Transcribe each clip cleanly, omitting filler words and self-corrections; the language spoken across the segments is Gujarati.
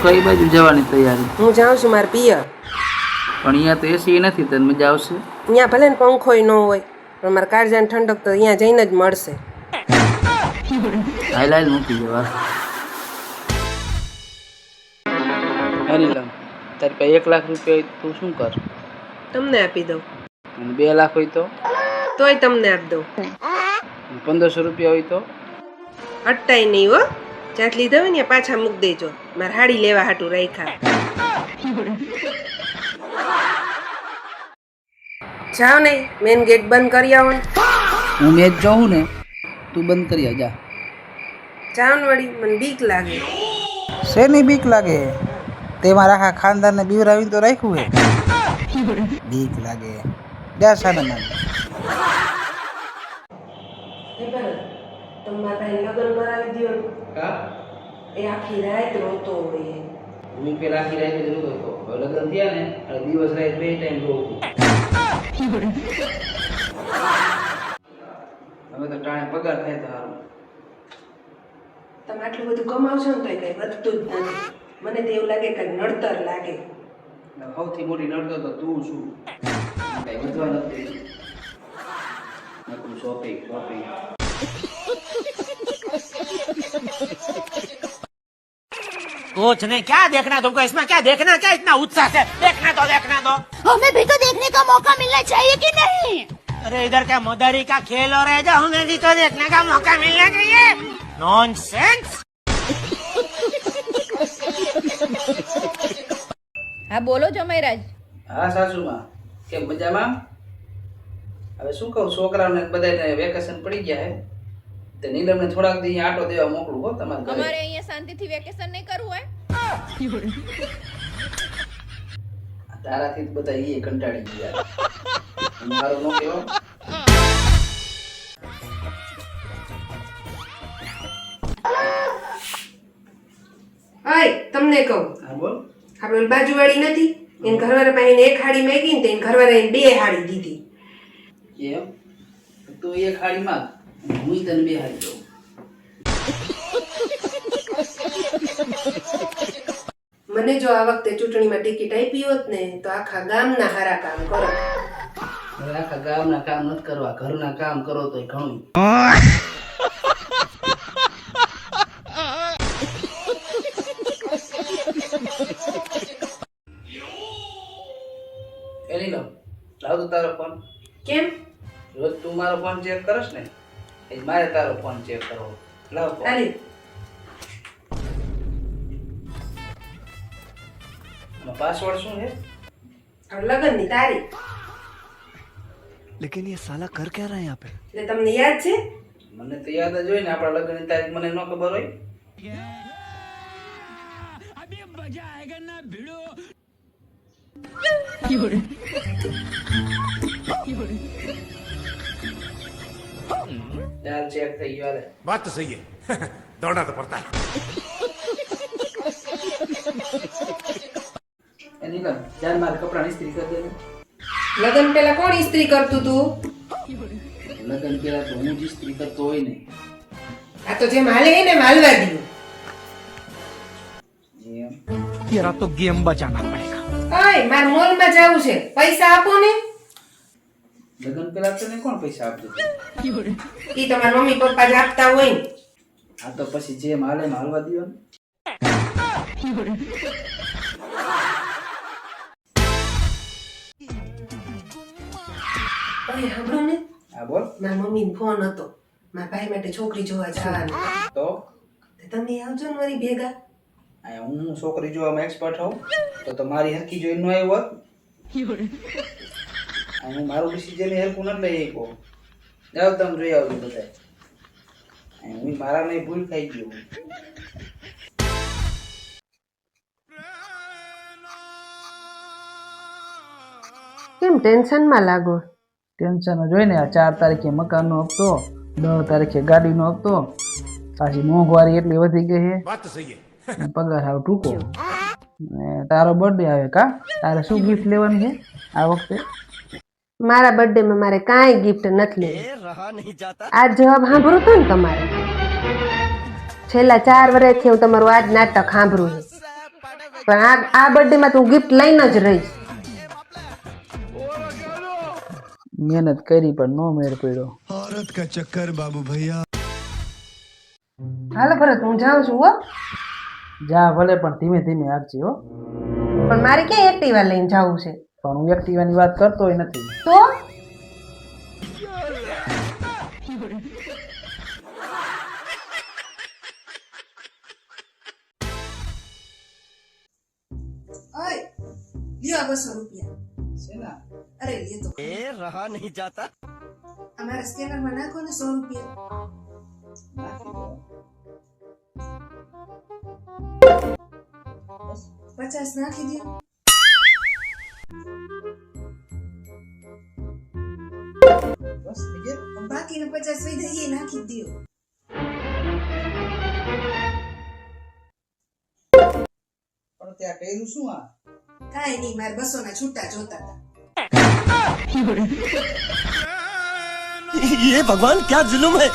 કઈ બાજુ જવાની તૈયારી? હું જાઉં છું મારા પિયર. પણ અહીંયા તો એસી નથી, તને મજા આવશે? અહીંયા ભલે ને પંખોય ન હોય પણ મારા કાળજાની ઠંડક તો અહીંયા જઈને જ મળશે. હાલ હાલ મૂકી જવા. હારી લાવ, તારી પાસે 1 લાખ રૂપિયા હોય તું શું કર? તમને આપી દઉં. અને 2 લાખ હોય તો? તોય તમને આપી દઉં. 1500 રૂપિયા હોય તો? અટતાય નહીં હો. જ્યાં લીધા હોય ને પાછા મૂકી દેજો. મારે હાડી લેવા હાટું રાખ્યા. જાઓ નહીં, મેન ગેટ બંધ કરી આવો ને. હું મેચ જોઉં ને, તું બંધ કરી આવ જા. જાઓ ને વળી, મને બીક લાગે. શેની બીક લાગે? તે મારા આખા ખાનદાનને બીવરાવીને તો રાખ્યું હે. બીક લાગે જા સાને માન. તમારા ભાઈ લગ્ન કરાવી દો. હા, એ આખી રાત રોતો હોય. હું પેલા આખી રાત જ રોતો હતો. હવે લગ્ન થયા ને એટલે દિવસ રાત 2 ટાઈમ રોવું. હવે તો ટાણે પગાર થાય તો સારું. તમે આટલું બધું કમાવશો ને તો કઈ વધતું જ નથી. મને તો એવું લાગે કઈ નડતર લાગે. સૌથી મોટી નડતો તો તું છું. કઈ વધવા નથી. નકરું શોપિંગ શોપિંગ. कुछ नहीं, क्या देखना तुमको इसमें? क्या देखना, क्या इतना उत्साह से? देखना दो, देखना दो. हमें भी तो देखने का मौका मिलना चाहिए कि नहीं? अरे इधर क्या मदारी का खेल हो रहा है, जो हमें भी तो देखने का मौका मिलना चाहिए. नॉनसेंस. हाँ बोलो जमाईराज. હા સાસુમાં, કેમ મજામાં? હવે શું કહું, છોકરાઓને બધાને વેકેશન પડી ગયા હે, તે નીલમને થોડાક દી આટો દેવા મોકલું હો તમારે ઘરે. हमारे यहाँ शांति थी वेकेशन नहीं करવું है. તારાથી જ બધા ઈ કંટાળી ગયા. મારું નો કેવો. હાય, તમને કહું, હા બોલ. આપણે બાજુવાળી નથી, એને ઘરવાળા પાસે એક હાડી માંગી ને તો એને ઘરવાળા એને 2 હાડી દીધી. એમ તું એક હાડી માંગ, હું તને 2 હાડી દઉં. મને જો આ વખતે ચૂંટણીમાં ટિકિટ આપી હોત ને તો આખા ગામના હારા કામ કરો. હવે આખા ગામના કામ નથી કરવા, ઘરના કામ કરો તોય ઘણું. એની લો, લાવ તો તારો ફોન. કેમ? રોજ તું મારો ફોન ચેક કરસ ને, એ મારે તારો ફોન ચેક કરવો. લાવ ફોન. હાલી. પાસવર્ડ શું છે? લગ્નની તારીખ. लेकिन ये साला कर क्या रहा है यहाँ पे? એટલે તમને યાદ છે? મને તો યાદ જ હોય ને, આપણા લગ્નની તારીખ મને ન ખબર હોય. ચાલ ચેક થઈ ગયો. હાલે बात तो सही है. दौड़ना तो पड़ता है. એની લો, ચાલ મારે કપડાં ઇસ્ત્રી કરી દે. લગ્ન પહેલા કોણ ઇસ્ત્રી કરતું તું? લગ્ન પેલા તો હું જ ઇસ્ત્રી કરતો હોય ને. આ તો જેમ હાલે ને હાલવા દીધું. એમ तेरा तो गेम बचाना पड़ेगा. ઓય, માર મોલમાં જાવું છે, પૈસા આપો ને. લગ્ન પેલા તને કોણ પૈસા આપતું? ઈ તમારા મમ્મી પપ્પા જ આપતા હોય ને. આ તો પછી જેમ હાલે એમ હાલવા દીવાનું. ઓય સાંભળો ને, હા બોલ. મારા મમ્મીનો ફોન હતો, મારા ભાઈ માટે છોકરી જોવા જવાનું. તો તમે આવજો ને મારી ભેગા. આ હું છોકરી જોવામાં એક્સપર્ટ હોઉં તો મારી હરકી જોઈને ન આવ્યો હોત. હું મારું ડિસિઝન હેરકું નથી લઈ શકો. જાઓ તમે જોઈ આવજો બધા. હું મારા નહીં ભૂલ ખાઈ ગયો. કેમ ટેન્શનમાં લાગો? ટેન્શન જોઈ ને, આ 4 તારીખે મકાનનો હપ્તો, 10 તારીખે ગાડીનો હપ્તો, પાછી મોંઘવારી એટલી વધી ગઈ છે. बात तो सही है. પગાર હાવ ટૂંકો. ને તારો બર્થડે આવે કા, તારે શું ગિફ્ટ લેવાની છે આ વખતે? મારા બર્થડે માં મારે કાંઈ ગિફ્ટ નથી લેવી. આ જવાબ સાંભળો તો ને તમારે. છેલ્લા 4 વર્ષથી હું તમારું આ જ નાટક સાંભળું છું. પણ આ બર્થડે માં તું ગિફ્ટ લઈને જ રહીશ. મહેનત કરી પણ નો મેળ પડ્યો. औरत का चक्कर बाबू भैया. હાલો ભરત હું જાઉં છું હો. જા ભલે પણ ધીમે ધીમે આપજે હો. પણ મારે ક્યાં એક્ટિવા લઈને જવું છે? પણ હું એક્ટિવાની વાત કરતોય નથી. તો ઓય લ્યો આ 200 રૂપિયા. શેના? અરે લે તો એ રહા નહીં જાતા. અમારા સ્કેનર માં નાખો ને 100 રૂપિયા. નાખી દો. 50 નાખી દો. બસ થઈ ગયા. બાકીના 50 વઈ દઈએ નાખી દો. પણ ત્યાં કર્યું શું આ? કાઈ નહીં મારે 200 ના છૂટા જોતા હતા. ये भगवान क्या जुल्म है.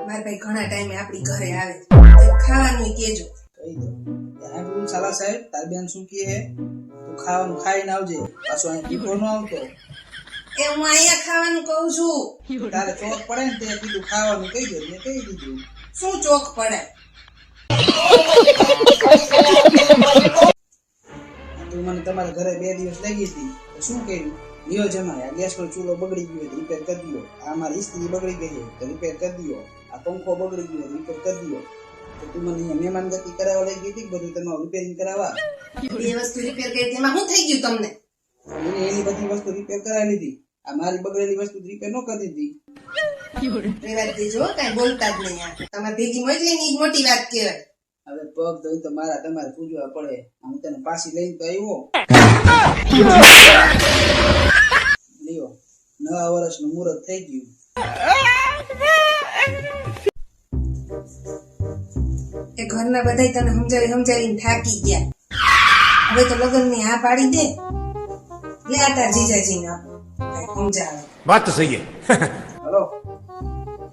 મારા ભાઈ ઘણા ટાઈમે આપણી ઘરે આવે તો ખાવાનું કેજો. કહી દો. ત્યાં બોલ સાલા સાહેબ તાર બેન શું કહે હે? તું ખાવાનું ખાઈને આવજે. પાછો અહીં દીપો ન આવતો. એ હું અહીંયા ખાવાનું કહું છું. તારે ચોક પડે ને તે કીધું ખાવાનું કહી દે. મેં કહી દીધું. શું ચોક પડે? તું મને તમારા ઘરે 2 દિવસ લાગી હતી તો શું કર્યું? લ્યો જમાય આ ગેસનો ચૂલો બગડી ગયો તો રિપેર કરી દો. આ મારી ઇસ્ત્રી બગડી ગઈ છે તો રિપેર કરી દો. આ પંખો બગડી ગયો રિપેર કરી દો. તો તું મને અહીંયા મહેમાન ગતિ કરાવવા લઈ ગઈ હતી બધું તમારું રિપેરિંગ કરાવવા. એ વસ્તુ રિપેર કરી તેમાં શું થઈ ગયું તમને? મને એની બધી વસ્તુ રિપેર કરાવી લીધી. આ મારી બગડેલી વસ્તુ રિપેર ન કરી દીધી. રેવા દેજો કાઈ બોલતા જ નહીં. તમારે ભેગી મોકલી ની મોટી વાત કહેવાય. હવે પગ ધોઈ તો મારા તમારે પૂજવા પડે. હું તને પાછી લઈને તો આવ્યો. લ્યો નવા વર્ષનું મુહૂર્ત થઈ ગયું. એ ઘરના બધાય તને સમજાવીને થાકી ગયા. હવે તો લગ્નની હા પાડી દે. લે આ તાર જીજાજીને આપો કાંઈ સમજાવે. बात तो सही है. હલો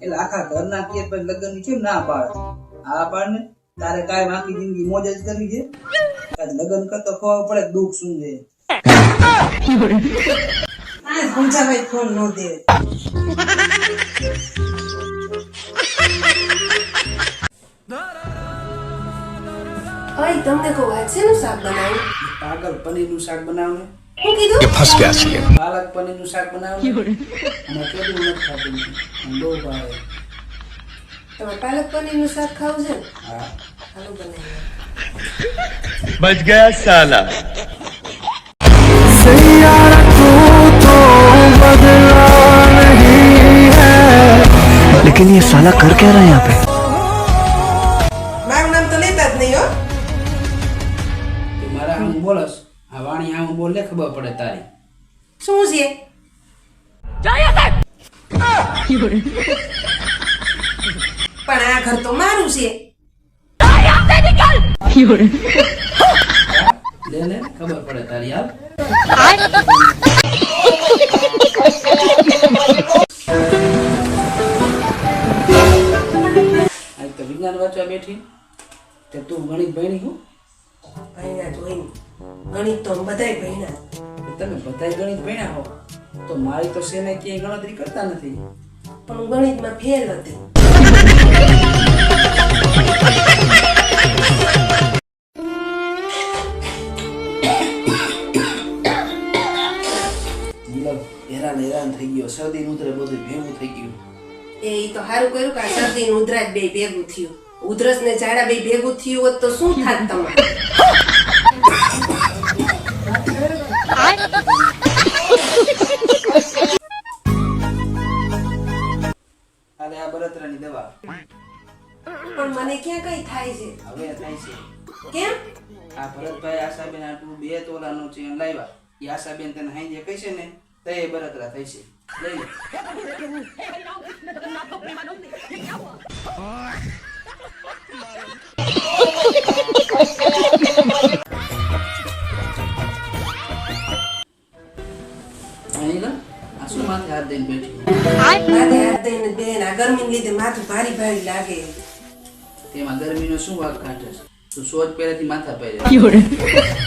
એટલે આખા ઘરના કે પછી લગ્ન કેમ ના પાડે? હા પાડ ને. તારે કાંઈ આખી જિંદગી મોજ જ કરવી છે. લગ્ન કરતો ખબર પડે કે દુઃખ શું છે. આ સમજાવે ફોન ન દે. ઓય તમને કહું આજ શેનું શાક બનાવ્યું? પાગલ પનીરનું શાક બનાવ ને. શું કીધું? પાલક પનીરનું શાક બનાવ ને. અને કેદું નથી ખાતું. મને બહુ ભાવે. તમારે પાલક પનીરનું શાક ખાવું છે ને? હા હાલો બનાવીએ. बच गया साला. लेकिन ये साला कर क्या रहा है यहाँ पे? મારું નામ તો લેતા જ નહીં હો. તું મારા આમ બોલસ. આ વાણી આમ બોલે ખબર પડે તારી. શું છે? પણ આ ઘર તો મારું છે. લે લે ખબર પડે તારી હાલ. આજ તો વિજ્ઞાન વાંચવા બેઠી તે તું ગણિત ભણી હું? ભણ્યા જોઈને ગણિત તો બધાય ભણ્યા. તમે બધાય ગણિત ભણ્યા હો તો મારી તો સેને ક્યાંય ગણતરી કરતા નથી. પણ હું ગણિતમાં ફેલ હતી. મતલબ હેરાન થઈ ગયો. શરદી ઉધરે બધું ભેગું થઈ ગયું. એ તો સારું કર્યું કે આ શરદી ને ઉધરસ બે ભેગું થયું. ઉધરસ ને ઝાડા બે ભેગું થયું હોત તો શું થાત તમારે? અને આ બળતરાની દવા પણ મને ક્યાં કઈ થાય છે? હવે થાય છે. કેમ? આ ભરતભાઈ આશાબેન આટલું 2 તોલાનું ચેન લાવ્યા. એ આશાબેન તને હાઈ જે કહેશે ને તો એ બળતરા થઈ છે. લઈ લે. અહીં લે. આ શું માથે હાથ દઈને બેઠી? માથે હાથ દઈને બેન આ ગરમીને લીધે માથું ભારી ભારી લાગે. તેમાં ગરમીનો શું વાગ કાઢે છે? તું સોચ પહેરેથી માથા પહેરે